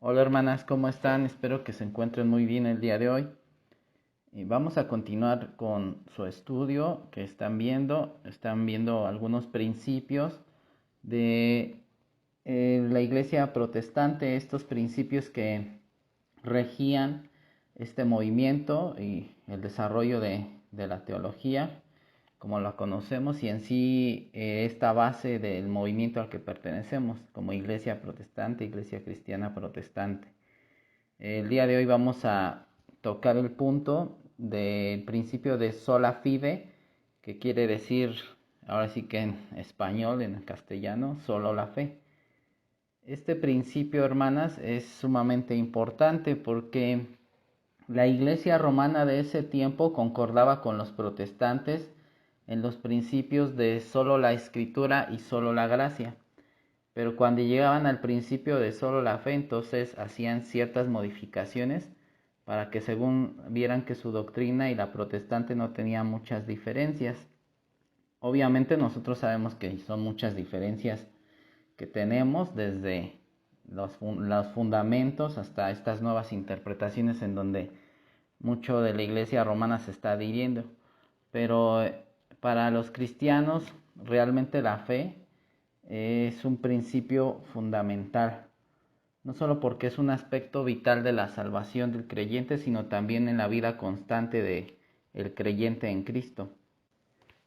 Hola hermanas, ¿cómo están? Espero que se encuentren muy bien el día de hoy. Y vamos a continuar con su estudio que están viendo. Están viendo algunos principios de la iglesia protestante, estos principios que regían este movimiento y el desarrollo de la teología como la conocemos y en sí esta base del movimiento al que pertenecemos como iglesia protestante, iglesia cristiana protestante. El día de hoy vamos a tocar el punto del principio de sola fide, que quiere decir, ahora sí que en español, en castellano, solo la fe. Este principio, hermanas, es sumamente importante porque la iglesia romana de ese tiempo concordaba con los protestantes en los principios de solo la escritura y solo la gracia. Pero cuando llegaban al principio de solo la fe, entonces hacían ciertas modificaciones para que según vieran que su doctrina y la protestante no tenían muchas diferencias. Obviamente nosotros sabemos que son muchas diferencias que tenemos desde los fundamentos hasta estas nuevas interpretaciones en donde mucho de la iglesia romana se está adhiriendo. Pero para los cristianos realmente la fe es un principio fundamental, no solo porque es un aspecto vital de la salvación del creyente, sino también en la vida constante del creyente en Cristo.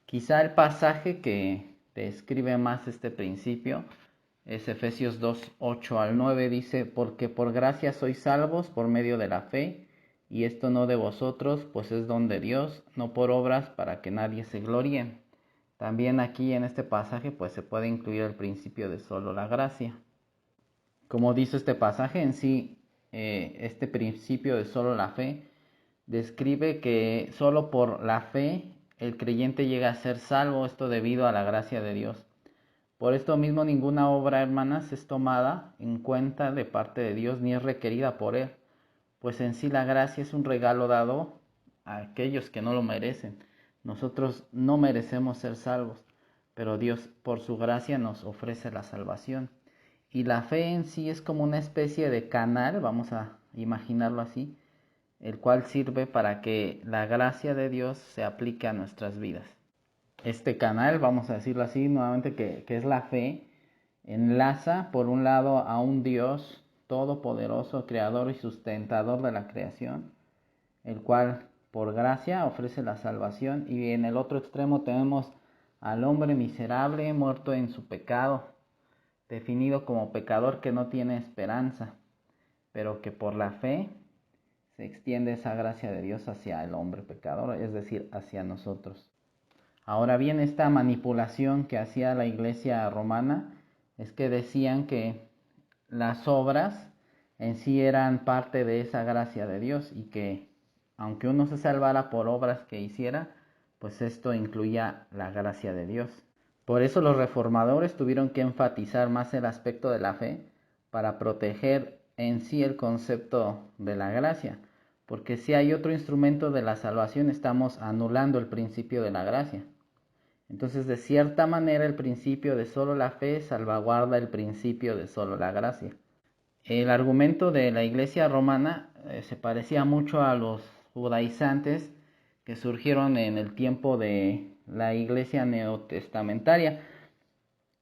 Quizá el pasaje que describe más este principio es Efesios 2, 8 al 9, dice, porque por gracia sois salvos por medio de la fe, y esto no de vosotros, pues es don de Dios, no por obras para que nadie se gloríe. También aquí en este pasaje pues se puede incluir el principio de solo la gracia. Como dice este pasaje en sí, este principio de solo la fe describe que solo por la fe el creyente llega a ser salvo, esto debido a la gracia de Dios. Por esto mismo ninguna obra, hermanas, es tomada en cuenta de parte de Dios ni es requerida por Él, pues en sí la gracia es un regalo dado a aquellos que no lo merecen. Nosotros no merecemos ser salvos, pero Dios por su gracia nos ofrece la salvación. Y la fe en sí es como una especie de canal, vamos a imaginarlo así, el cual sirve para que la gracia de Dios se aplique a nuestras vidas. Este canal, vamos a decirlo así nuevamente, que es la fe, enlaza por un lado a un Dios todopoderoso, creador y sustentador de la creación, el cual por gracia ofrece la salvación, y en el otro extremo tenemos al hombre miserable, muerto en su pecado, definido como pecador que no tiene esperanza, pero que por la fe se extiende esa gracia de Dios hacia el hombre pecador, es decir, hacia nosotros. Ahora bien, esta manipulación que hacía la iglesia romana es que decían que las obras en sí eran parte de esa gracia de Dios y que aunque uno se salvara por obras que hiciera, pues esto incluía la gracia de Dios. Por eso los reformadores tuvieron que enfatizar más el aspecto de la fe para proteger en sí el concepto de la gracia, porque si hay otro instrumento de la salvación estamos anulando el principio de la gracia. Entonces, de cierta manera, el principio de solo la fe salvaguarda el principio de solo la gracia. El argumento de la iglesia romana se parecía mucho a los judaizantes que surgieron en el tiempo de la iglesia neotestamentaria.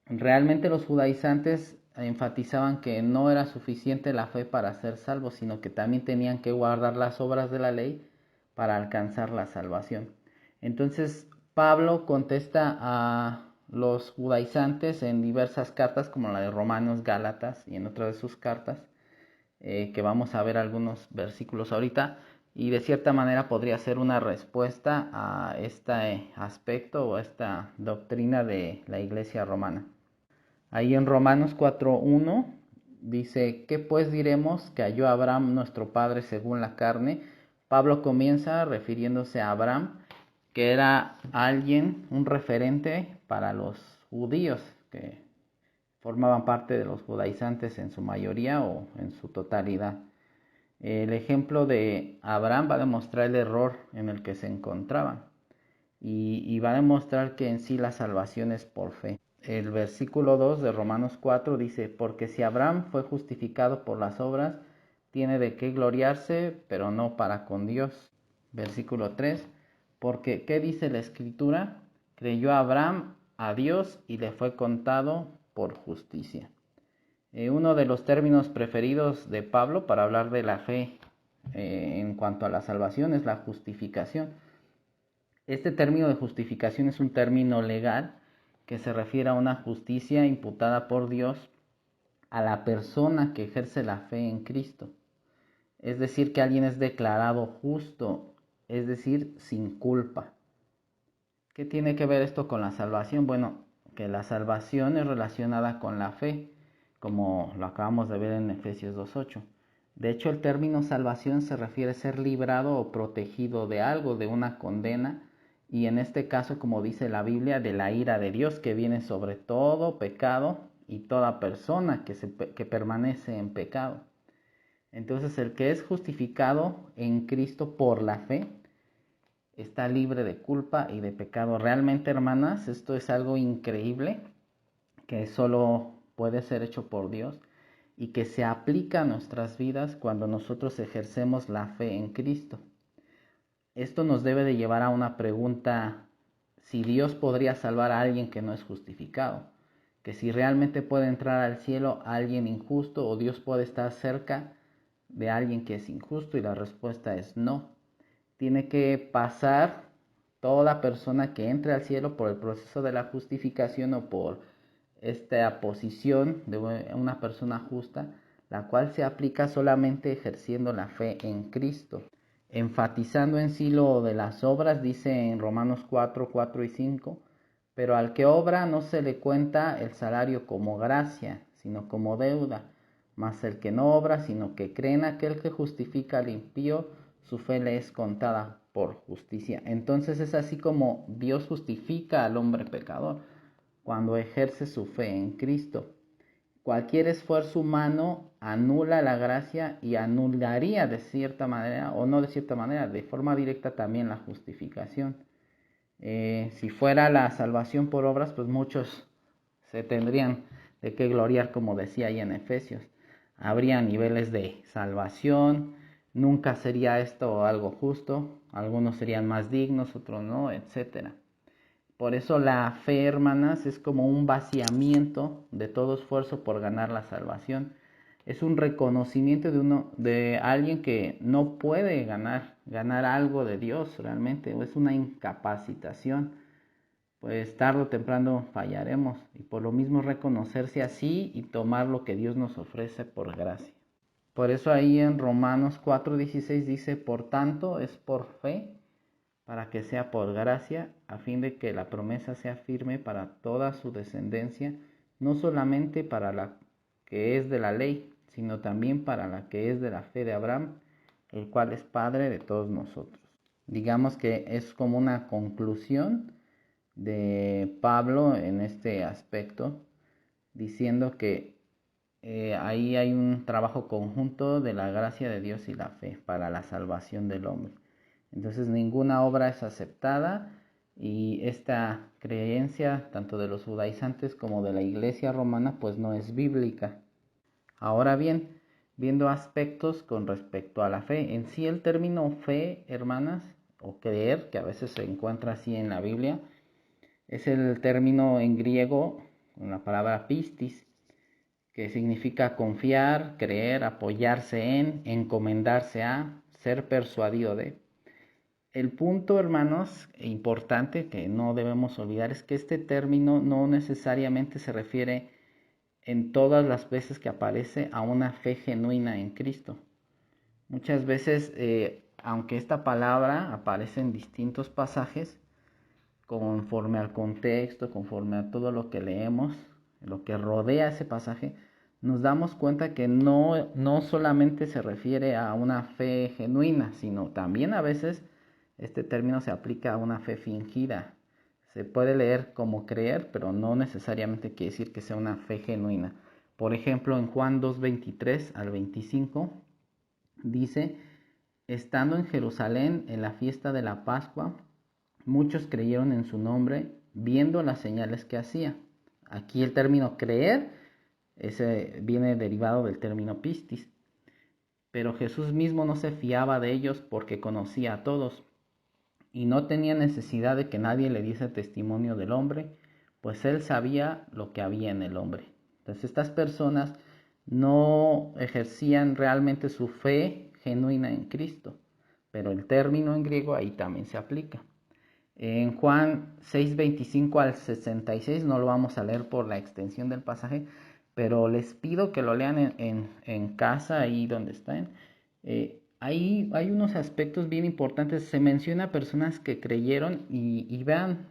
Realmente los judaizantes enfatizaban que no era suficiente la fe para ser salvos, sino que también tenían que guardar las obras de la ley para alcanzar la salvación. Entonces Pablo contesta a los judaizantes en diversas cartas, como la de Romanos, Gálatas y en otra de sus cartas, que vamos a ver algunos versículos ahorita, y de cierta manera podría ser una respuesta a este aspecto o a esta doctrina de la iglesia romana. Ahí en Romanos 4:1 dice, ¿qué pues diremos que halló Abraham nuestro padre según la carne? Pablo comienza refiriéndose a Abraham, que era alguien, un referente para los judíos, que formaban parte de los judaizantes en su mayoría o en su totalidad. El ejemplo de Abraham va a demostrar el error en el que se encontraban y va a demostrar que en sí la salvación es por fe. el versículo 2 de Romanos 4 dice, porque si Abraham fue justificado por las obras, tiene de qué gloriarse, pero no para con Dios. Versículo 3, porque ¿qué dice la Escritura? Creyó Abraham a Dios y le fue contado por justicia. Uno de los términos preferidos de Pablo para hablar de la fe en cuanto a la salvación es la justificación. Este término de justificación es un término legal que se refiere a una justicia imputada por Dios a la persona que ejerce la fe en Cristo. Es decir, que alguien es declarado justo, es decir, sin culpa. ¿Qué tiene que ver esto con la salvación? Bueno, que la salvación es relacionada con la fe, como lo acabamos de ver en Efesios 2:8. De hecho, el término salvación se refiere a ser librado o protegido de algo, de una condena, y en este caso, como dice la Biblia, de la ira de Dios que viene sobre todo pecado y toda persona que permanece en pecado. Entonces, el que es justificado en Cristo por la fe, está libre de culpa y de pecado. Realmente, hermanas, esto es algo increíble que solo puede ser hecho por Dios y que se aplica a nuestras vidas cuando nosotros ejercemos la fe en Cristo. Esto nos debe de llevar a una pregunta: si Dios podría salvar a alguien que no es justificado, que si realmente puede entrar al cielo alguien injusto, o Dios puede estar cerca de alguien que es injusto, y la respuesta es no. Tiene que pasar toda persona que entre al cielo por el proceso de la justificación o por esta posición de una persona justa, la cual se aplica solamente ejerciendo la fe en Cristo. Enfatizando en sí lo de las obras, dice en Romanos 4 y 5, pero al que obra no se le cuenta el salario como gracia, sino como deuda. Mas el que no obra, sino que cree en aquel que justifica al impío, su fe le es contada por justicia. Entonces es así como Dios justifica al hombre pecador, cuando ejerce su fe en Cristo. Cualquier esfuerzo humano anula la gracia y anularía de cierta manera, o no de cierta manera, de forma directa también la justificación. Si fuera la salvación por obras, pues muchos se tendrían de qué gloriar, como decía ahí en Efesios. Habría niveles de salvación, nunca sería esto algo justo, algunos serían más dignos, otros no, etcétera. Por eso la fe, hermanas, es como un vaciamiento de todo esfuerzo por ganar la salvación. Es un reconocimiento de alguien que no puede ganar algo de Dios realmente, o es una incapacitación. Pues tarde o temprano fallaremos, y por lo mismo reconocerse así y tomar lo que Dios nos ofrece por gracia. Por eso ahí en Romanos 4:16 dice, por tanto es por fe, para que sea por gracia, a fin de que la promesa sea firme para toda su descendencia, no solamente para la que es de la ley, sino también para la que es de la fe de Abraham, el cual es Padre de todos nosotros. Digamos que es como una conclusión de Pablo en este aspecto, diciendo que ahí hay un trabajo conjunto de la gracia de Dios y la fe para la salvación del hombre. Entonces ninguna obra es aceptada, y esta creencia tanto de los judaizantes como de la iglesia romana pues no es bíblica. Ahora bien, viendo aspectos con respecto a la fe, en sí el término fe, hermanas, o creer, que a veces se encuentra así en la Biblia, es el término en griego con la palabra pistis, que significa confiar, creer, apoyarse en, encomendarse a, ser persuadido de. El punto, hermanos, importante que no debemos olvidar es que este término no necesariamente se refiere en todas las veces que aparece a una fe genuina en Cristo. Muchas veces, aunque esta palabra aparece en distintos pasajes, conforme al contexto, conforme a todo lo que leemos, lo que rodea ese pasaje, nos damos cuenta que no solamente se refiere a una fe genuina, sino también a veces este término se aplica a una fe fingida. Se puede leer como creer, pero no necesariamente quiere decir que sea una fe genuina. Por ejemplo, en Juan 2:23 al 25 dice, estando en Jerusalén en la fiesta de la Pascua, muchos creyeron en su nombre, viendo las señales que hacía. Aquí el término creer, ese viene derivado del término pistis. Pero Jesús mismo no se fiaba de ellos porque conocía a todos y no tenía necesidad de que nadie le diese testimonio del hombre, pues él sabía lo que había en el hombre. Entonces estas personas no ejercían realmente su fe genuina en Cristo, pero el término en griego ahí también se aplica. En Juan 6:25 al 66, no lo vamos a leer por la extensión del pasaje, pero les pido que lo lean en casa, ahí donde están. Ahí hay unos aspectos bien importantes. Se menciona personas que creyeron y vean,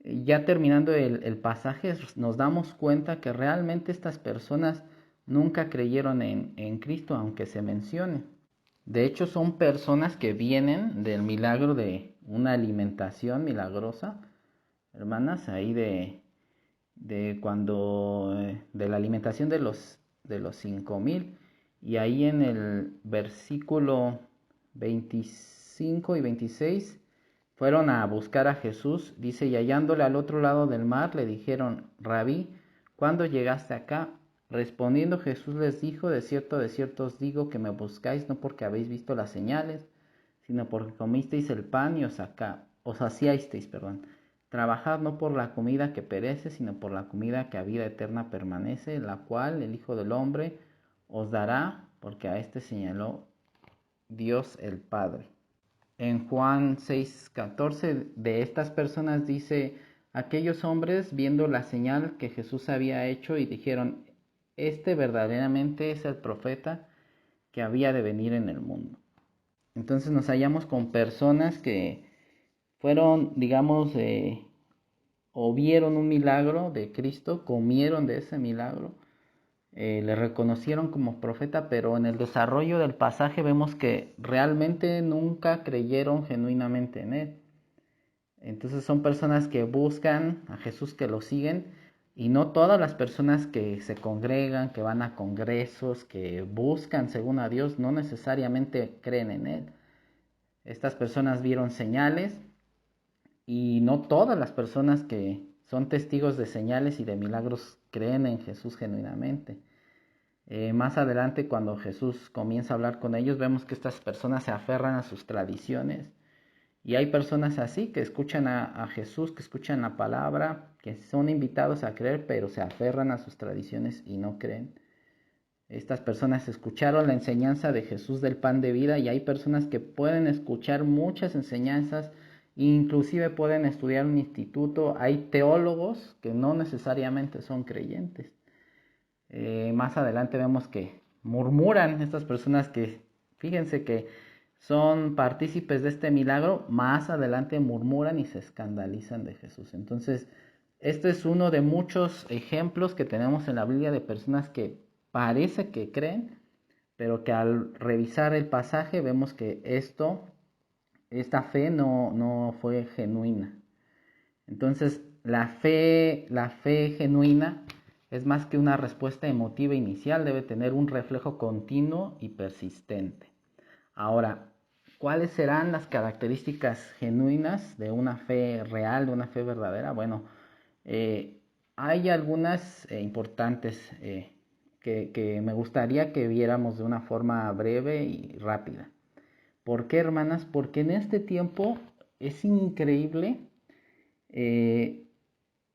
ya terminando el pasaje, nos damos cuenta que realmente estas personas nunca creyeron en Cristo, aunque se mencione. De hecho, son personas que vienen del milagro de una alimentación milagrosa, hermanas, ahí de cuando, de la alimentación de los 5,000. Y ahí en el versículo 25 y 26 fueron a buscar a Jesús, dice, y hallándole al otro lado del mar, le dijeron, Rabí, ¿cuándo llegaste acá? Respondiendo Jesús les dijo, de cierto os digo que me buscáis no porque habéis visto las señales, sino porque comisteis el pan y os saciasteis. Trabajad no por la comida que perece, sino por la comida que a vida eterna permanece, la cual el Hijo del Hombre os dará, porque a este señaló Dios el Padre. En Juan 6:14, de estas personas dice, aquellos hombres viendo la señal que Jesús había hecho y dijeron, este verdaderamente es el profeta que había de venir en el mundo. Entonces nos hallamos con personas que fueron, digamos, o vieron un milagro de Cristo, comieron de ese milagro, le reconocieron como profeta, pero en el desarrollo del pasaje vemos que realmente nunca creyeron genuinamente en él. Entonces son personas que buscan a Jesús, que lo siguen, y no todas las personas que se congregan, que van a congresos, que buscan según a Dios, no necesariamente creen en él. Estas personas vieron señales y no todas las personas que son testigos de señales y de milagros creen en Jesús genuinamente. Más adelante, cuando Jesús comienza a hablar con ellos, vemos que estas personas se aferran a sus tradiciones. Y hay personas así que escuchan a Jesús, que escuchan la palabra, que son invitados a creer, pero se aferran a sus tradiciones y no creen. Estas personas escucharon la enseñanza de Jesús del pan de vida y hay personas que pueden escuchar muchas enseñanzas, inclusive pueden estudiar en un instituto. Hay teólogos que no necesariamente son creyentes. Más adelante vemos que murmuran estas personas que, fíjense que son partícipes de este milagro, más adelante murmuran y se escandalizan de Jesús. Entonces, este es uno de muchos ejemplos que tenemos en la Biblia de personas que parece que creen, pero que al revisar el pasaje vemos que esta fe no fue genuina. Entonces, la fe genuina es más que una respuesta emotiva inicial, debe tener un reflejo continuo y persistente. Ahora, ¿cuáles serán las características genuinas de una fe real, de una fe verdadera? Bueno, hay algunas importantes que me gustaría que viéramos de una forma breve y rápida. ¿Por qué, hermanas? Porque en este tiempo es increíble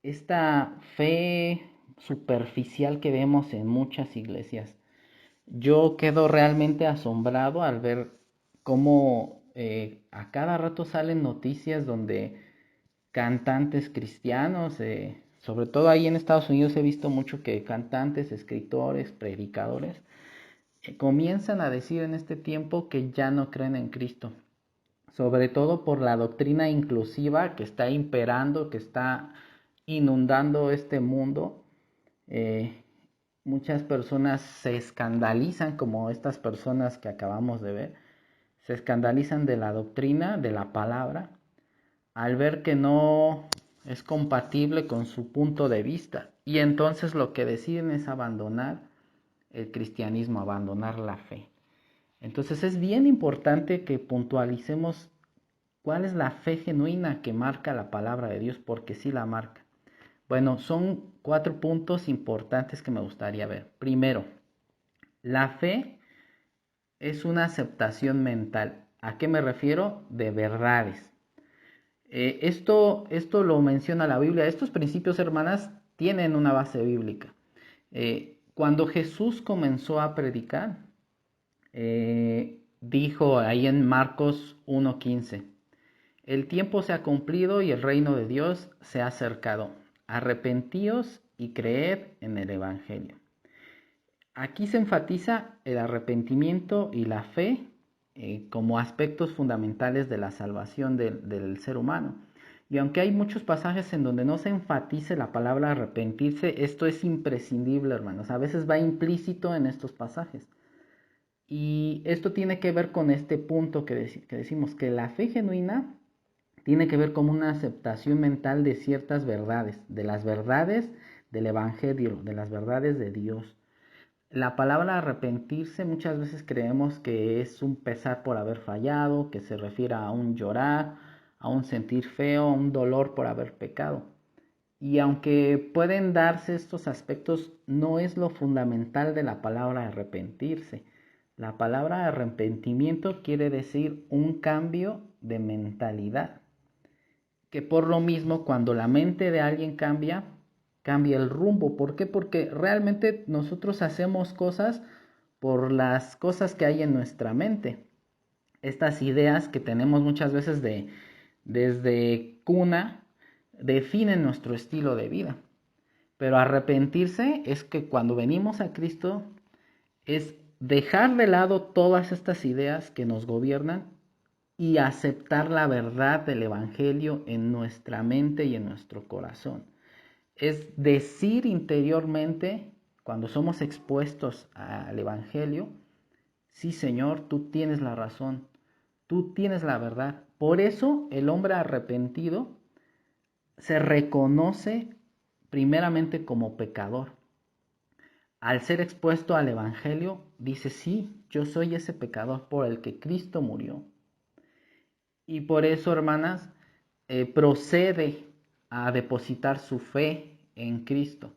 esta fe superficial que vemos en muchas iglesias. Yo quedo realmente asombrado al ver cómo a cada rato salen noticias donde cantantes cristianos, sobre todo ahí en Estados Unidos he visto mucho que cantantes, escritores, predicadores, comienzan a decir en este tiempo que ya no creen en Cristo, sobre todo por la doctrina inclusiva que está imperando, que está inundando este mundo. Muchas personas se escandalizan, como estas personas que acabamos de ver, se escandalizan de la doctrina, de la palabra, al ver que no es compatible con su punto de vista. Y entonces lo que deciden es abandonar el cristianismo, abandonar la fe. Entonces es bien importante que puntualicemos cuál es la fe genuina que marca la palabra de Dios, porque sí la marca. Bueno, son 4 puntos importantes que me gustaría ver. Primero, la fe es una aceptación mental. ¿A qué me refiero? De verdades. Esto lo menciona la Biblia. Estos principios, hermanas, tienen una base bíblica. Cuando Jesús comenzó a predicar, dijo ahí en Marcos 1:15, el tiempo se ha cumplido y el reino de Dios se ha acercado. Arrepentíos y creed en el Evangelio. Aquí se enfatiza el arrepentimiento y la fe como aspectos fundamentales de la salvación del ser humano. Y aunque hay muchos pasajes en donde no se enfatice la palabra arrepentirse, esto es imprescindible, hermanos. A veces va implícito en estos pasajes. Y esto tiene que ver con este punto que decimos, que la fe genuina tiene que ver con una aceptación mental de ciertas verdades, de las verdades del Evangelio, de las verdades de Dios. La palabra arrepentirse muchas veces creemos que es un pesar por haber fallado, que se refiere a un llorar, a un sentir feo, a un dolor por haber pecado. Y aunque pueden darse estos aspectos, no es lo fundamental de la palabra arrepentirse. La palabra arrepentimiento quiere decir un cambio de mentalidad. Que por lo mismo, cuando la mente de alguien cambia, cambia el rumbo. ¿Por qué? Porque realmente nosotros hacemos cosas por las cosas que hay en nuestra mente. Estas ideas que tenemos muchas veces desde cuna definen nuestro estilo de vida. Pero arrepentirse es que cuando venimos a Cristo es dejar de lado todas estas ideas que nos gobiernan y aceptar la verdad del Evangelio en nuestra mente y en nuestro corazón. Es decir interiormente, cuando somos expuestos al Evangelio, sí, Señor, tú tienes la razón, tú tienes la verdad. Por eso el hombre arrepentido se reconoce primeramente como pecador. Al ser expuesto al Evangelio, dice, sí, yo soy ese pecador por el que Cristo murió. Y por eso, hermanas, procede a depositar su fe en Cristo,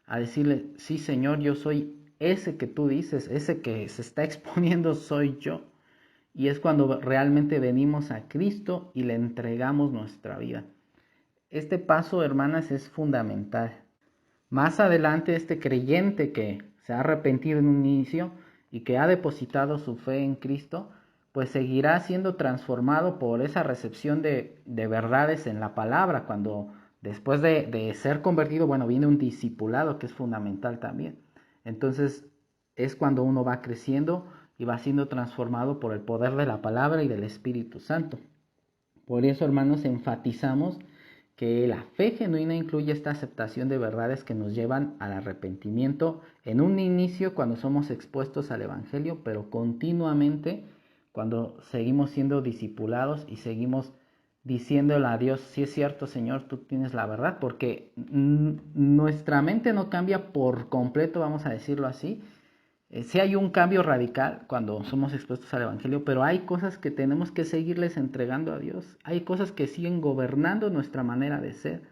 a decirle, sí, Señor, yo soy ese que tú dices, ese que se está exponiendo soy yo. Y es cuando realmente venimos a Cristo y le entregamos nuestra vida. Este paso, hermanas, es fundamental. Más adelante, este creyente que se ha arrepentido en un inicio y que ha depositado su fe en Cristo, pues seguirá siendo transformado por esa recepción de verdades en la palabra. Cuando después de ser convertido, bueno, viene un discipulado que es fundamental también. Entonces es cuando uno va creciendo y va siendo transformado por el poder de la palabra y del Espíritu Santo. Por eso, hermanos, enfatizamos que la fe genuina incluye esta aceptación de verdades que nos llevan al arrepentimiento en un inicio cuando somos expuestos al Evangelio, pero continuamente cuando seguimos siendo discipulados y seguimos diciéndole a Dios, sí es cierto, Señor, tú tienes la verdad, porque nuestra mente no cambia por completo, vamos a decirlo así. Sí hay un cambio radical cuando somos expuestos al Evangelio, pero hay cosas que tenemos que seguirles entregando a Dios. Hay cosas que siguen gobernando nuestra manera de ser.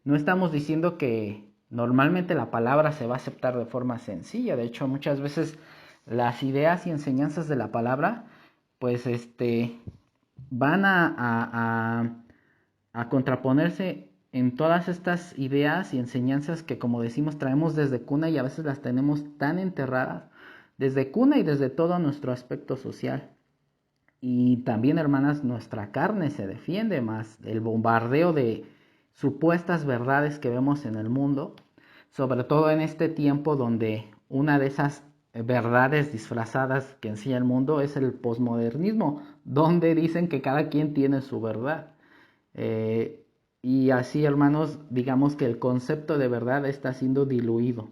No estamos diciendo que normalmente la palabra se va a aceptar de forma sencilla. De hecho, muchas veces las ideas y enseñanzas de la palabra, pues van a contraponerse en todas estas ideas y enseñanzas que, como decimos, traemos desde cuna y a veces las tenemos tan enterradas desde cuna y desde todo nuestro aspecto social. Y también, hermanas, nuestra carne se defiende más el bombardeo de supuestas verdades que vemos en el mundo, sobre todo en este tiempo donde una de esas verdades disfrazadas que enseña el mundo es el posmodernismo, donde dicen que cada quien tiene su verdad. Y así, hermanos, digamos que el concepto de verdad está siendo diluido.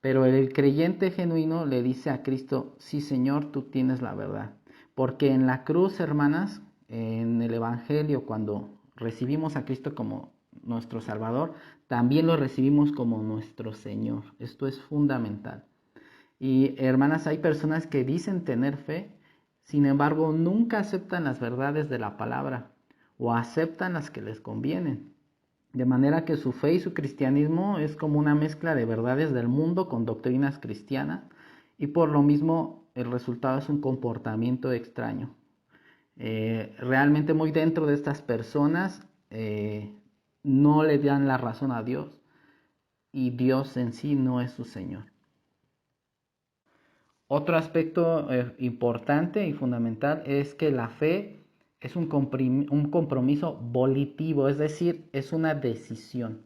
Pero el creyente genuino le dice a Cristo, sí, Señor, tú tienes la verdad. Porque en la cruz, hermanas, en el Evangelio, cuando recibimos a Cristo como nuestro Salvador, también lo recibimos como nuestro Señor. Esto es fundamental. Y hermanas, hay personas que dicen tener fe, sin embargo, nunca aceptan las verdades de la palabra o aceptan las que les convienen. De manera que su fe y su cristianismo es como una mezcla de verdades del mundo con doctrinas cristianas, y por lo mismo el resultado es un comportamiento extraño. Realmente muy dentro de estas personas no le dan la razón a Dios, y Dios en sí no es su Señor. Otro aspecto importante y fundamental es que la fe es un compromiso volitivo, es decir, es una decisión.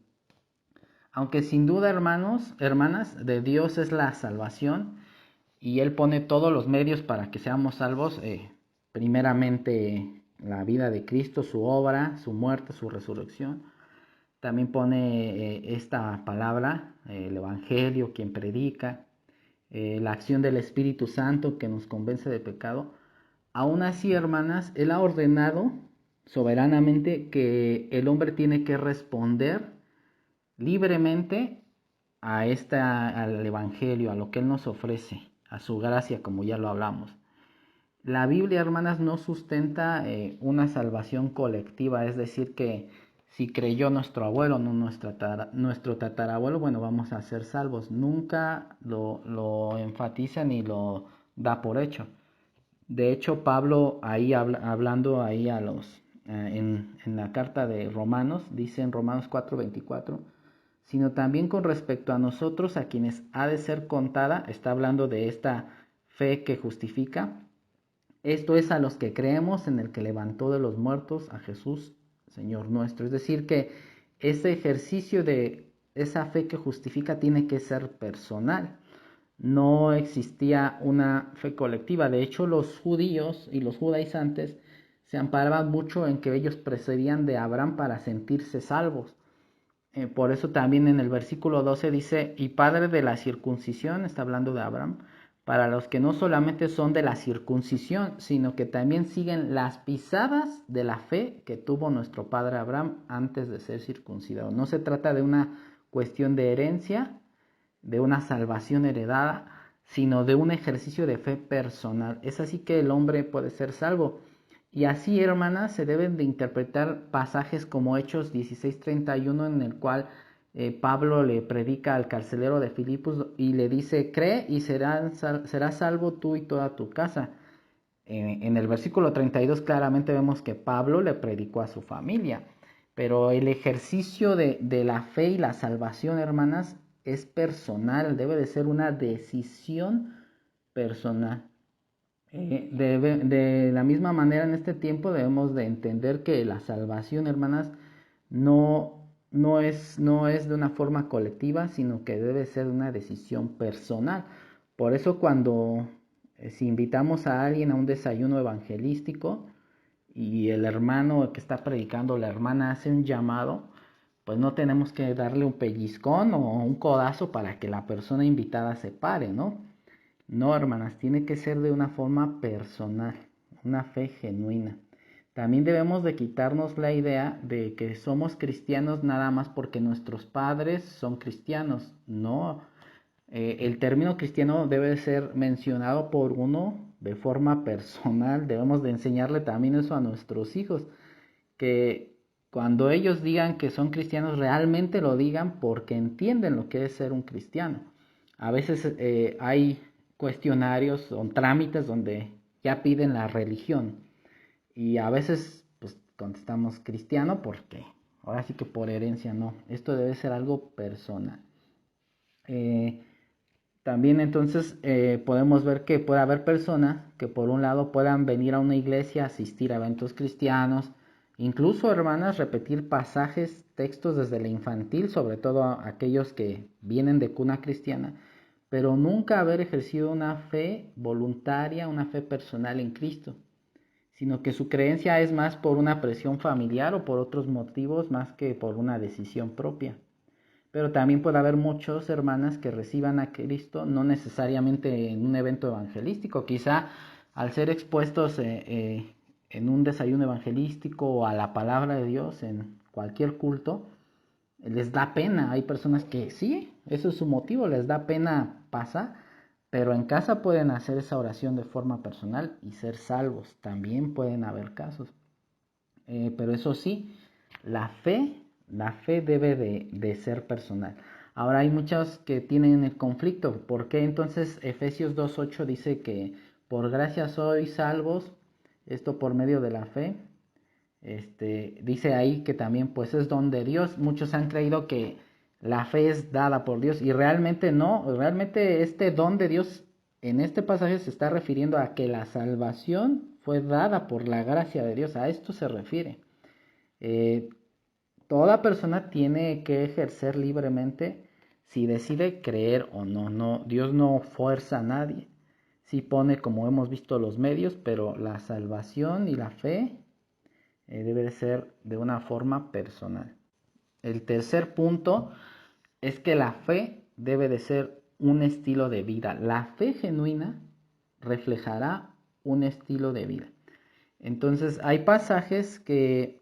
Aunque sin duda, hermanos, hermanas, de Dios es la salvación y Él pone todos los medios para que seamos salvos, primeramente la vida de Cristo, su obra, su muerte, su resurrección. También pone esta palabra, el Evangelio, quien predica, la acción del Espíritu Santo que nos convence de pecado. Aún así, hermanas, Él ha ordenado soberanamente que el hombre tiene que responder libremente al Evangelio, a lo que Él nos ofrece, a su gracia, como ya lo hablamos. La Biblia, hermanas, no sustenta una salvación colectiva, es decir, que si creyó nuestro abuelo, no nuestro tatarabuelo, bueno, vamos a ser salvos. Nunca lo enfatiza ni lo da por hecho. De hecho, Pablo, ahí hablando ahí en la carta de Romanos, dice en Romanos 4:24, sino también con respecto a nosotros, a quienes ha de ser contada, está hablando de esta fe que justifica. Esto es a los que creemos en el que levantó de los muertos a Jesús, Señor nuestro. Es decir, que ese ejercicio de esa fe que justifica tiene que ser personal. No existía una fe colectiva. De hecho, los judíos y los judaizantes se amparaban mucho en que ellos procedían de Abraham para sentirse salvos. Por eso también en el versículo 12 dice, y padre de la circuncisión, está hablando de Abraham, para los que no solamente son de la circuncisión, sino que también siguen las pisadas de la fe que tuvo nuestro padre Abraham antes de ser circuncidado. No se trata de una cuestión de herencia, de una salvación heredada, sino de un ejercicio de fe personal. Es así que el hombre puede ser salvo. Y así, hermanas, se deben de interpretar pasajes como Hechos 16:31, en el cual Pablo le predica al carcelero de Filipos y le dice, cree y serás salvo tú y toda tu casa. En el versículo 32 claramente vemos que Pablo le predicó a su familia, pero el ejercicio de la fe y la salvación, hermanas, es personal, debe de ser una decisión personal. De la misma manera, en este tiempo debemos de entender que la salvación, hermanas, no es de una forma colectiva, sino que debe ser una decisión personal. Por eso cuando si invitamos a alguien a un desayuno evangelístico y el hermano que está predicando, la hermana hace un llamado, pues no tenemos que darle un pellizcón o un codazo para que la persona invitada se pare, ¿no? No, hermanas, tiene que ser de una forma personal, una fe genuina. También debemos de quitarnos la idea de que somos cristianos nada más porque nuestros padres son cristianos. No, el término cristiano debe ser mencionado por uno de forma personal. Debemos de enseñarle también eso a nuestros hijos, que cuando ellos digan que son cristianos, realmente lo digan porque entienden lo que es ser un cristiano. A veces hay cuestionarios o trámites donde ya piden la religión y a veces pues contestamos cristiano porque ahora sí que por herencia no. Esto debe ser algo personal. También entonces podemos ver que puede haber personas que por un lado puedan venir a una iglesia, asistir a eventos cristianos, incluso, hermanas, repetir pasajes, textos desde la infantil, sobre todo a aquellos que vienen de cuna cristiana, pero nunca haber ejercido una fe voluntaria, una fe personal en Cristo, sino que su creencia es más por una presión familiar o por otros motivos más que por una decisión propia. Pero también puede haber muchos hermanas que reciban a Cristo no necesariamente en un evento evangelístico, quizá al ser expuestos en un desayuno evangelístico o a la palabra de Dios en cualquier culto, les da pena. Hay personas que sí, eso es su motivo, les da pena pasar, pero en casa pueden hacer esa oración de forma personal y ser salvos. También pueden haber casos. Pero eso sí, la fe La fe debe de ser personal. Ahora hay muchos que tienen el conflicto. ¿Por qué entonces Efesios 2:8 dice que por gracia sois salvos? Esto por medio de la fe. Dice ahí que también pues es don de Dios. Muchos han creído que la fe es dada por Dios y realmente no. Realmente este don de Dios en este pasaje se está refiriendo a que la salvación fue dada por la gracia de Dios. A esto se refiere. Eh, Toda persona tiene que ejercer libremente si decide creer o no. Dios no fuerza a nadie. Sí pone, como hemos visto, los medios, pero la salvación y la fe debe de ser de una forma personal. El tercer punto es que la fe debe de ser un estilo de vida. La fe genuina reflejará un estilo de vida. Entonces hay pasajes que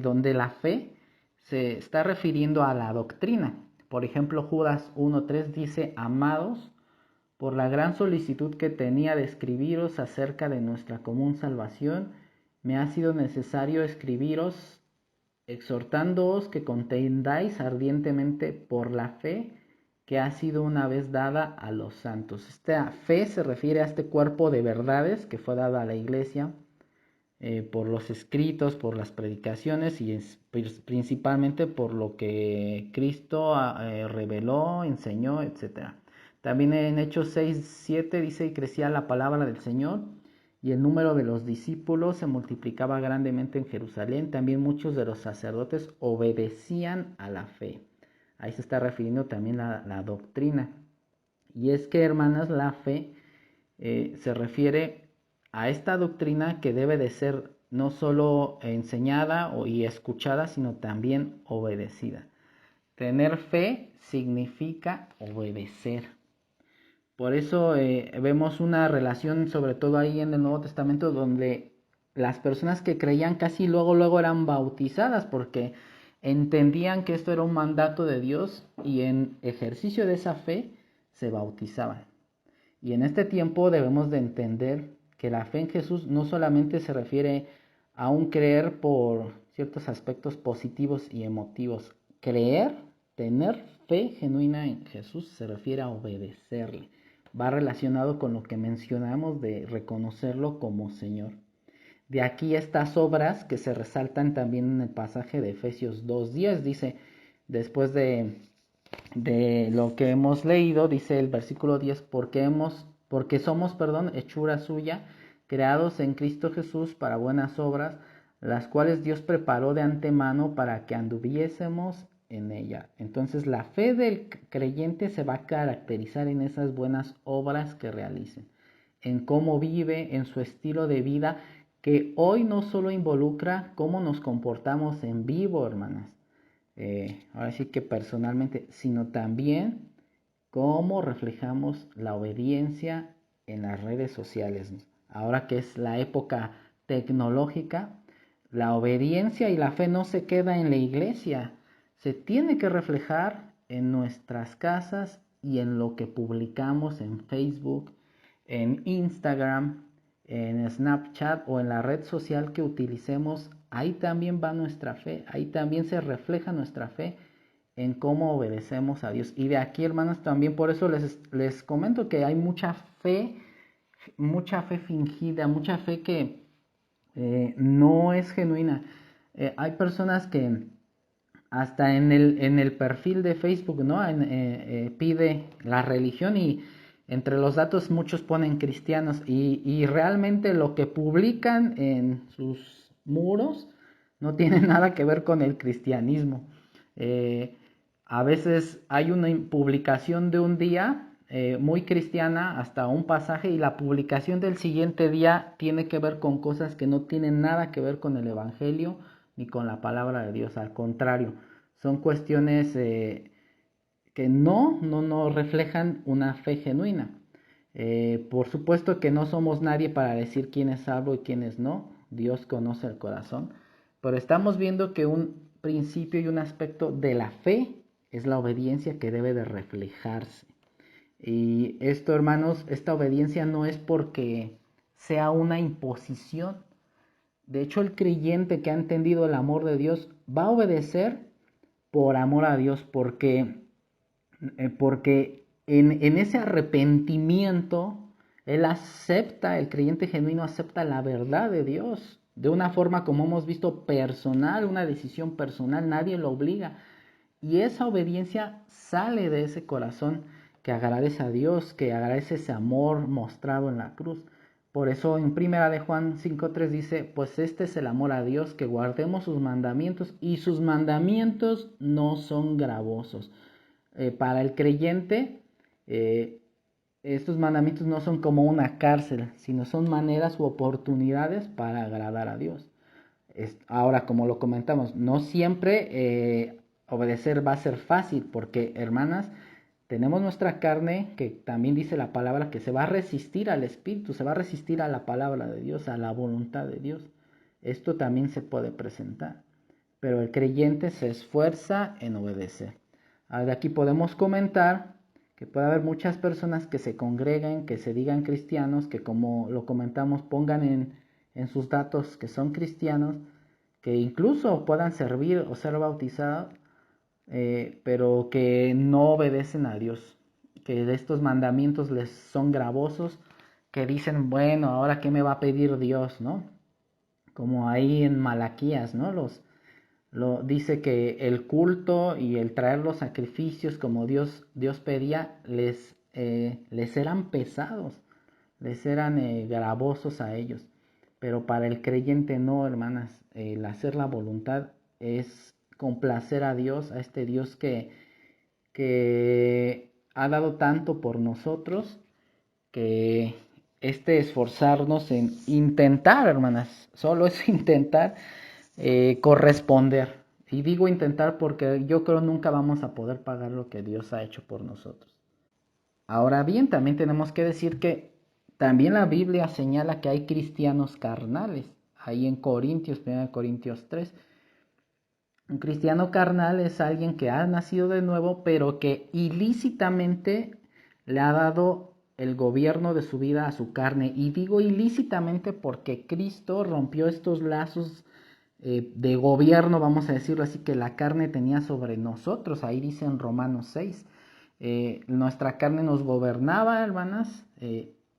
donde la fe se está refiriendo a la doctrina. Por ejemplo, Judas 1:3 dice: amados, por la gran solicitud que tenía de escribiros acerca de nuestra común salvación, me ha sido necesario escribiros exhortándoos que contendáis ardientemente por la fe que ha sido una vez dada a los santos. Esta fe se refiere a este cuerpo de verdades que fue dada a la iglesia por los escritos, por las predicaciones y principalmente por lo que Cristo reveló, enseñó, etc. También en Hechos 6:7 dice: y crecía la palabra del Señor y el número de los discípulos se multiplicaba grandemente en Jerusalén. También muchos de los sacerdotes obedecían a la fe. Ahí se está refiriendo también la doctrina. Y es que, hermanas, la fe se refiere a esta doctrina que debe de ser no solo enseñada y escuchada, sino también obedecida. Tener fe significa obedecer. Por eso vemos una relación, sobre todo ahí en el Nuevo Testamento, donde las personas que creían casi luego eran bautizadas porque entendían que esto era un mandato de Dios y en ejercicio de esa fe se bautizaban. Y en este tiempo debemos de entender que la fe en Jesús no solamente se refiere a un creer por ciertos aspectos positivos y emotivos. Creer, tener fe genuina en Jesús se refiere a obedecerle. Va relacionado con lo que mencionamos de reconocerlo como Señor. De aquí estas obras que se resaltan también en el pasaje de Efesios 2:10. Dice, después de lo que hemos leído, dice el versículo 10, porque somos, hechura suya, creados en Cristo Jesús para buenas obras, las cuales Dios preparó de antemano para que anduviésemos en ella. Entonces la fe del creyente se va a caracterizar en esas buenas obras que realicen, en cómo vive, en su estilo de vida, que hoy no solo involucra cómo nos comportamos en vivo, hermanas, ahora sí que personalmente, sino también cómo reflejamos la obediencia en las redes sociales. Ahora que es la época tecnológica, la obediencia y la fe no se queda en la iglesia, se tiene que reflejar en nuestras casas y en lo que publicamos en Facebook, en Instagram, en Snapchat o en la red social que utilicemos. Ahí también va nuestra fe, ahí también se refleja nuestra fe en cómo obedecemos a Dios. Y de aquí, hermanos, también por eso les comento que hay mucha fe fingida, mucha fe que no es genuina. Hay personas que hasta en el perfil de Facebook, ¿no? Pide la religión y entre los datos muchos ponen cristianos y realmente lo que publican en sus muros no tiene nada que ver con el cristianismo. A veces hay una publicación de un día muy cristiana, hasta un pasaje, y la publicación del siguiente día tiene que ver con cosas que no tienen nada que ver con el evangelio ni con la palabra de Dios. Al contrario, son cuestiones que no reflejan una fe genuina. Por supuesto que no somos nadie para decir quién es salvo y quién es no. Dios conoce el corazón. Pero estamos viendo que un principio y un aspecto de la fe es la obediencia que debe de reflejarse. Y esto, hermanos, esta obediencia no es porque sea una imposición. De hecho, el creyente que ha entendido el amor de Dios va a obedecer por amor a Dios, porque en ese arrepentimiento, el creyente genuino acepta la verdad de Dios, de una forma como hemos visto personal, una decisión personal, nadie lo obliga. Y esa obediencia sale de ese corazón que agradece a Dios, que agradece ese amor mostrado en la cruz. Por eso en primera de Juan 5:3 dice, pues este es el amor a Dios, que guardemos sus mandamientos, y sus mandamientos no son gravosos. Para el creyente, eh, estos mandamientos no son como una cárcel, sino son maneras u oportunidades para agradar a Dios. Ahora, como lo comentamos, no siempre obedecer va a ser fácil, porque, hermanas, tenemos nuestra carne, que también dice la palabra, que se va a resistir al Espíritu, se va a resistir a la palabra de Dios, a la voluntad de Dios. Esto también se puede presentar, pero el creyente se esfuerza en obedecer. De aquí podemos comentar que puede haber muchas personas que se congreguen, que se digan cristianos, que, como lo comentamos, pongan en sus datos que son cristianos, que incluso puedan servir o ser bautizados, pero que no obedecen a Dios, que estos mandamientos les son gravosos, que dicen, bueno, ahora qué me va a pedir Dios, ¿no? Como ahí en Malaquías, ¿no? Dice que el culto y el traer los sacrificios como Dios pedía, les eran pesados, les eran gravosos a ellos. Pero para el creyente no, hermanas. El hacer la voluntad es complacer a Dios, a este Dios que ha dado tanto por nosotros, que esforzarnos en intentar, hermanas, solo es intentar corresponder. Y digo intentar porque yo creo nunca vamos a poder pagar lo que Dios ha hecho por nosotros. Ahora bien, también tenemos que decir que también la Biblia señala que hay cristianos carnales. Ahí en Corintios, 1 Corintios 3. Un cristiano carnal es alguien que ha nacido de nuevo, pero que ilícitamente le ha dado el gobierno de su vida a su carne. Y digo ilícitamente porque Cristo rompió estos lazos de gobierno, vamos a decirlo así, que la carne tenía sobre nosotros. Ahí dice en Romanos 6. Nuestra carne nos gobernaba, hermanas,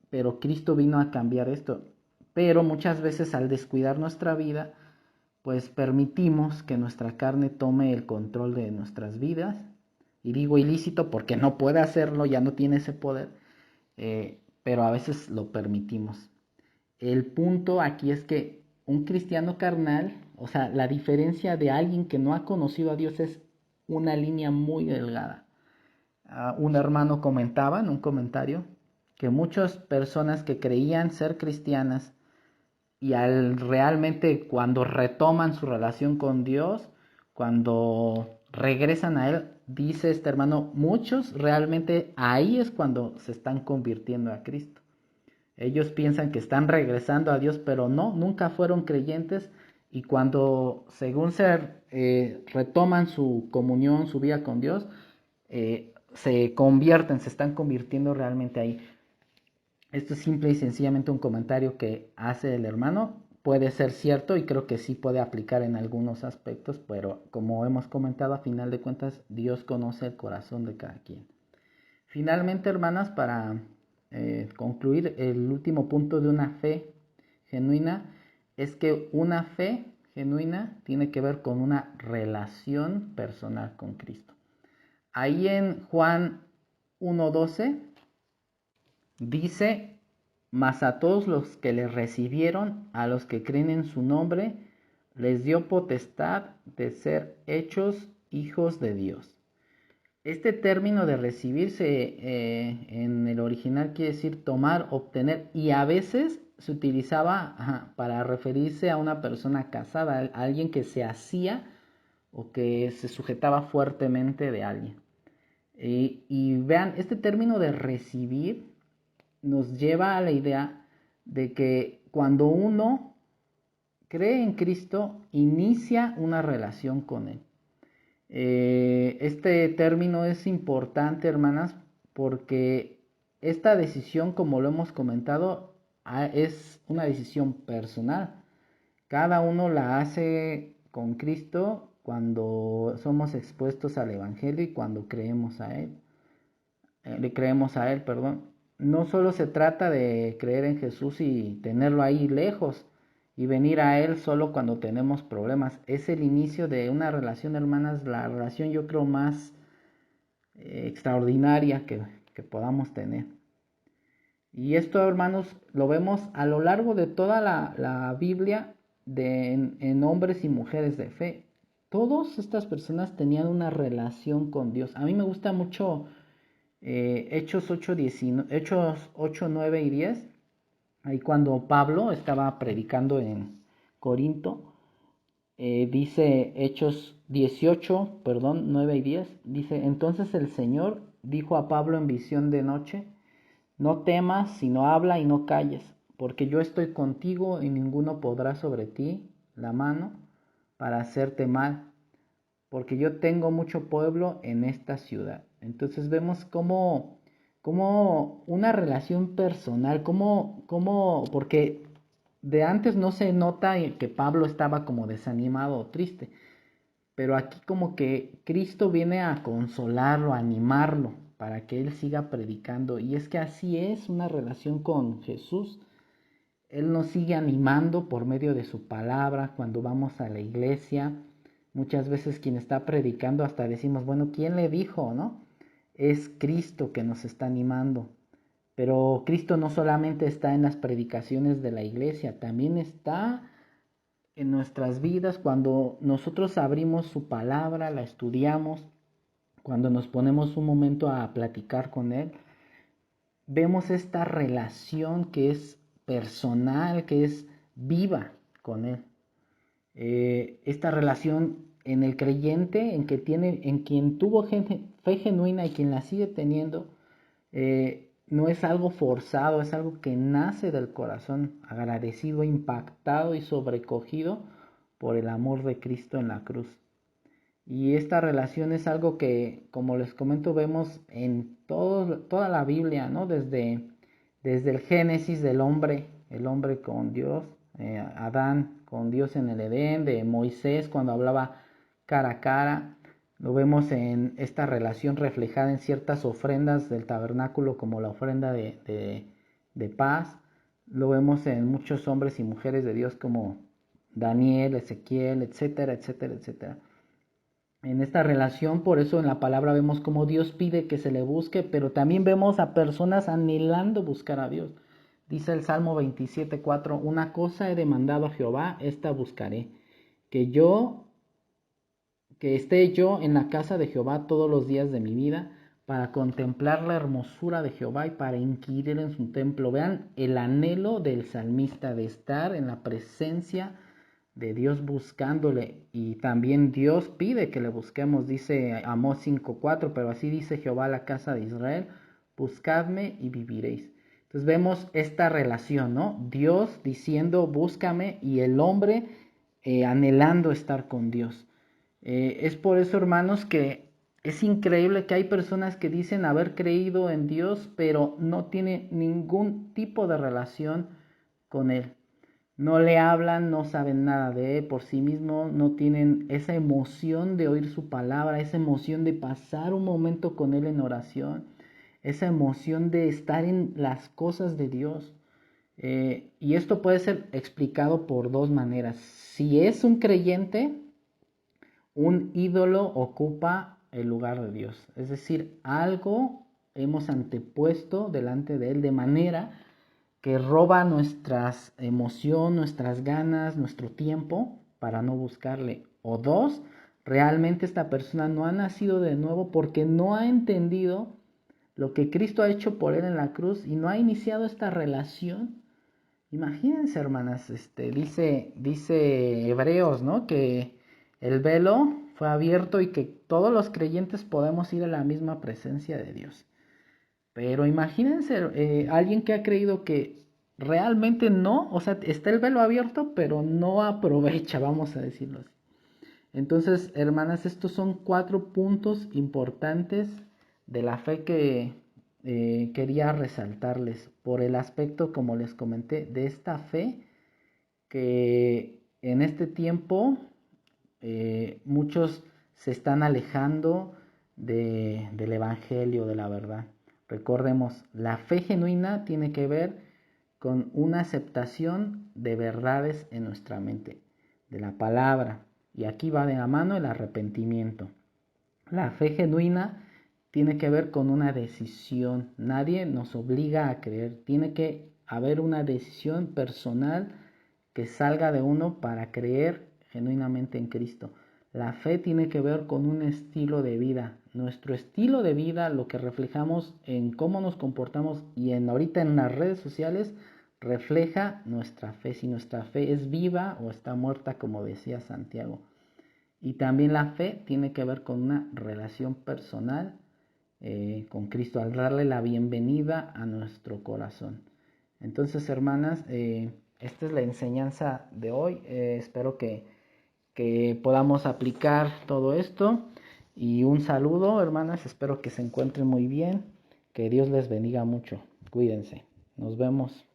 pero Cristo vino a cambiar esto. Pero muchas veces, al descuidar nuestra vida, pues permitimos que nuestra carne tome el control de nuestras vidas. Y digo ilícito porque no puede hacerlo, ya no tiene ese poder, pero a veces lo permitimos. El punto aquí es que un cristiano carnal, o sea, la diferencia de alguien que no ha conocido a Dios es una línea muy delgada. Un hermano comentaba en un comentario que muchas personas que creían ser cristianas, y realmente, cuando retoman su relación con Dios, cuando regresan a Él, dice este hermano, muchos realmente ahí es cuando se están convirtiendo a Cristo. Ellos piensan que están regresando a Dios, pero no, nunca fueron creyentes, y cuando, según retoman su comunión, su vida con Dios, se están convirtiendo realmente ahí. Esto es simple y sencillamente un comentario que hace el hermano. Puede ser cierto y creo que sí puede aplicar en algunos aspectos, pero como hemos comentado, a final de cuentas, Dios conoce el corazón de cada quien. Finalmente, hermanas, para concluir, el último punto de una fe genuina es que una fe genuina tiene que ver con una relación personal con Cristo. Ahí en Juan 1:12 dice, mas a todos los que le recibieron, a los que creen en su nombre, les dio potestad de ser hechos hijos de Dios. Este término de recibirse en el original quiere decir tomar, obtener, y a veces se utilizaba para referirse a una persona casada, a alguien que se hacía o que se sujetaba fuertemente de alguien. Y vean, este término de recibir nos lleva a la idea de que cuando uno cree en Cristo, inicia una relación con Él. Este término es importante, hermanas, porque esta decisión, como lo hemos comentado, es una decisión personal. Cada uno la hace con Cristo cuando somos expuestos al Evangelio y cuando creemos a Él. Le creemos a Él, perdón. No solo se trata de creer en Jesús y tenerlo ahí lejos y venir a Él solo cuando tenemos problemas. Es el inicio de una relación, hermanas, la relación yo creo más extraordinaria que podamos tener. Y esto, hermanos, lo vemos a lo largo de toda la Biblia en hombres y mujeres de fe. Todas estas personas tenían una relación con Dios. A mí me gusta mucho Hechos 8, 19, Hechos 8, 9 y 10. Ahí cuando Pablo estaba predicando en Corinto, dice Hechos 18, perdón, 9 y 10. Dice, entonces el Señor dijo a Pablo en visión de noche, no temas, sino habla y no calles, porque yo estoy contigo y ninguno podrá sobre ti la mano para hacerte mal, porque yo tengo mucho pueblo en esta ciudad. Entonces vemos como una relación personal, porque de antes no se nota que Pablo estaba como desanimado o triste, pero aquí como que Cristo viene a consolarlo, a animarlo, para que él siga predicando. Y es que así es una relación con Jesús. Él nos sigue animando por medio de su palabra cuando vamos a la iglesia. Muchas veces quien está predicando hasta decimos, bueno, ¿quién le dijo, no? Es Cristo que nos está animando. Pero Cristo no solamente está en las predicaciones de la iglesia, también está en nuestras vidas cuando nosotros abrimos su palabra, la estudiamos, cuando nos ponemos un momento a platicar con Él. Vemos esta relación que es personal, que es viva con Él. Esta relación en el creyente, en quien tuvo fe genuina y quien la sigue teniendo, no es algo forzado, es algo que nace del corazón, agradecido, impactado y sobrecogido por el amor de Cristo en la cruz. Y esta relación es algo que, como les comento, vemos en toda la Biblia, ¿no? Desde el Génesis del hombre, el hombre con Dios, Adán con Dios en el Edén, de Moisés cuando hablaba cara a cara. Lo vemos en esta relación reflejada en ciertas ofrendas del tabernáculo como la ofrenda de paz. Lo vemos en muchos hombres y mujeres de Dios como Daniel, Ezequiel, etcétera, etcétera, etcétera. En esta relación, por eso en la palabra vemos como Dios pide que se le busque, pero también vemos a personas anhelando buscar a Dios. Dice el Salmo 27:4, una cosa he demandado a Jehová, esta buscaré, que esté yo en la casa de Jehová todos los días de mi vida, para contemplar la hermosura de Jehová y para inquirir en su templo. Vean el anhelo del salmista de estar en la presencia de Dios buscándole, y también Dios pide que le busquemos, dice Amós 5:4, pero así dice Jehová a la casa de Israel, buscadme y viviréis. Entonces vemos esta relación, ¿no? Dios diciendo búscame y el hombre anhelando estar con Dios. Es por eso, hermanos, que es increíble que hay personas que dicen haber creído en Dios, pero no tienen ningún tipo de relación con Él. No le hablan, no saben nada de Él por sí mismo, no tienen esa emoción de oír su palabra, esa emoción de pasar un momento con Él en oración, esa emoción de estar en las cosas de Dios. Y esto puede ser explicado por dos maneras. Si es un creyente, un ídolo ocupa el lugar de Dios. Es decir, algo hemos antepuesto delante de Él de manera que roba nuestras emociones, nuestras ganas, nuestro tiempo para no buscarle. O dos, realmente esta persona no ha nacido de nuevo porque no ha entendido lo que Cristo ha hecho por él en la cruz y no ha iniciado esta relación. Imagínense, hermanas, dice Hebreos, ¿no? Que el velo fue abierto y que todos los creyentes podemos ir a la misma presencia de Dios. Pero imagínense alguien que ha creído que realmente no, o sea, está el velo abierto, pero no aprovecha, vamos a decirlo así. Entonces, hermanas, estos son 4 puntos importantes de la fe que quería resaltarles por el aspecto, como les comenté, de esta fe que en este tiempo muchos se están alejando del Evangelio, de la verdad. Recordemos, la fe genuina tiene que ver con una aceptación de verdades en nuestra mente, de la palabra. Y aquí va de la mano el arrepentimiento. La fe genuina tiene que ver con una decisión. Nadie nos obliga a creer. Tiene que haber una decisión personal que salga de uno para creer genuinamente en Cristo. La fe tiene que ver con un estilo de vida. Nuestro estilo de vida, lo que reflejamos en cómo nos comportamos y ahorita en las redes sociales, refleja nuestra fe. Si nuestra fe es viva o está muerta, como decía Santiago. Y también la fe tiene que ver con una relación personal con Cristo, al darle la bienvenida a nuestro corazón. Entonces, hermanas, esta es la enseñanza de hoy. Espero que podamos aplicar todo esto. Y un saludo, hermanas. Espero que se encuentren muy bien. Que Dios les bendiga mucho. Cuídense. Nos vemos.